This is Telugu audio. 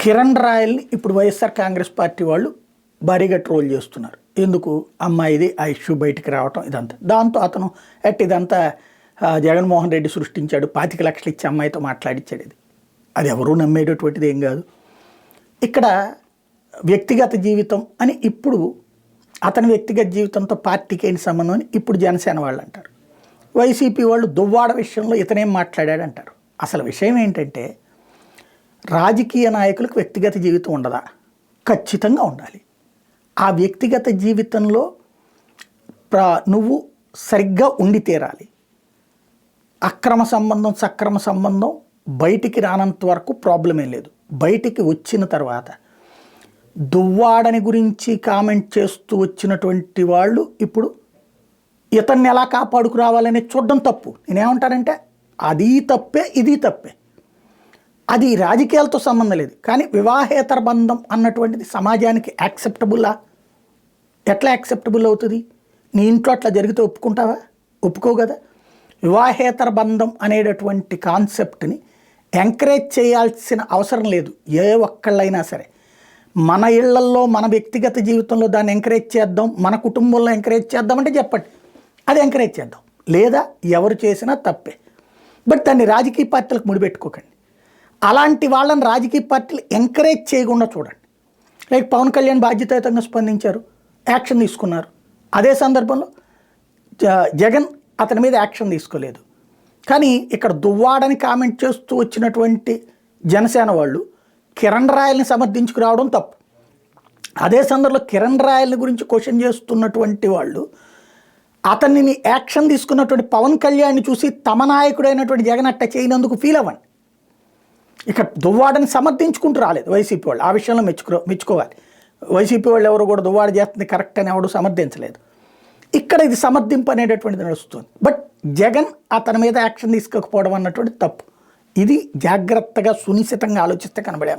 కిరణ్ రాయల్ని ఇప్పుడు వైఎస్ఆర్ కాంగ్రెస్ పార్టీ వాళ్ళు భారీగా ట్రోల్ చేస్తున్నారు. ఎందుకు అమ్మాయిది ఆ ఇష్యూ బయటికి రావటం ఇదంతా. దాంతో అతను ఇదంతా జగన్మోహన్ రెడ్డి సృష్టించాడు, 25 లక్షలు ఇచ్చి అమ్మాయితో మాట్లాడించాడు. అది ఎవరూ నమ్మేటటువంటిది ఏం కాదు. ఇక్కడ వ్యక్తిగత జీవితం అని ఇప్పుడు అతని వ్యక్తిగత జీవితంతో పార్టీకి ఏంటి సంబంధం అని ఇప్పుడు జనసేన వాళ్ళు అంటారు. వైసీపీ వాళ్ళు దువ్వాడ విషయంలో ఇతనేం మాట్లాడాడు అంటారు. అసలు విషయం ఏంటంటే రాజకీయ నాయకులకు వ్యక్తిగత జీవితం ఉండదా? ఖచ్చితంగా ఉండాలి. ఆ వ్యక్తిగత జీవితంలో నువ్వు సరిగ్గా ఉండి తీరాలి. అక్రమ సంబంధం సక్రమ సంబంధం బయటికి రానంత వరకు ప్రాబ్లం ఏం లేదు. బయటికి వచ్చిన తర్వాత దువ్వాడని గురించి కామెంట్ చేస్తూ వచ్చినటువంటి వాళ్ళు ఇప్పుడు ఇతన్ని ఎలా కాపాడుకురావాలనే చూడడం తప్పు. నేనేమంటానంటే అది తప్పే ఇది తప్పే. అది రాజకీయాలతో సంబంధం లేదు. కానీ వివాహేతర బంధం అన్నటువంటిది సమాజానికి యాక్సెప్టబుల్లా? ఎట్లా యాక్సెప్టబుల్ అవుతుంది? నీ ఇంట్లో అట్లా జరిగితే ఒప్పుకుంటావా? ఒప్పుకో కదా. వివాహేతర బంధం అనేటటువంటి కాన్సెప్ట్ని ఎంకరేజ్ చేయాల్సిన అవసరం లేదు. ఏ ఒక్కళ్ళైనా సరే మన ఇళ్లల్లో మన వ్యక్తిగత జీవితంలో దాన్ని ఎంకరేజ్ చేద్దాం, మన కుటుంబంలో ఎంకరేజ్ చేద్దామంటే చెప్పండి, అది ఎంకరేజ్ చేద్దాం. లేదా ఎవరు చేసినా తప్పే. బట్ దాన్ని రాజకీయ పార్టీలకు ముడిపెట్టుకోకండి. అలాంటి వాళ్ళని రాజకీయ పార్టీలు ఎంకరేజ్ చేయకుండా చూడండి. లైక్ పవన్ కళ్యాణ్ బాధ్యతాయుతంగా స్పందించారు, యాక్షన్ తీసుకున్నారు. అదే సందర్భంలో జగన్ అతని మీద యాక్షన్ తీసుకోలేదు. కానీ ఇక్కడ దువ్వాడని కామెంట్ చేస్తూ వచ్చినటువంటి జనసేన వాళ్ళు కిరణ్ రాయల్ని సమర్థించుకురావడం తప్పు. అదే సందర్భంలో కిరణ్ రాయల్ని గురించి క్వశ్చన్ చేస్తున్నటువంటి వాళ్ళు అతన్ని యాక్షన్ తీసుకున్నటువంటి పవన్ కళ్యాణ్ని చూసి తమ నాయకుడైనటువంటి జగన్ అట్ట చేయనందుకు ఫీల్ అవ్వండి. ఇక్కడ దువ్వాడని సమర్థించుకుంటూ రాలేదు వైసీపీ వాళ్ళు. ఆ విషయంలో మెచ్చుకోవాలి. వైసీపీ వాళ్ళు ఎవరు కూడా దువ్వాడ చేస్తుంది కరెక్ట్ అని ఎవరు సమర్థించలేదు. ఇక్కడ ఇది సమర్థింపు అనేటటువంటిది నడుస్తుంది. బట్ జగన్ అతని మీద యాక్షన్ తీసుకోకపోవడం అన్నటువంటి తప్పు. ఇది జాగ్రత్తగా సునిశ్చితంగా ఆలోచిస్తే కనబడే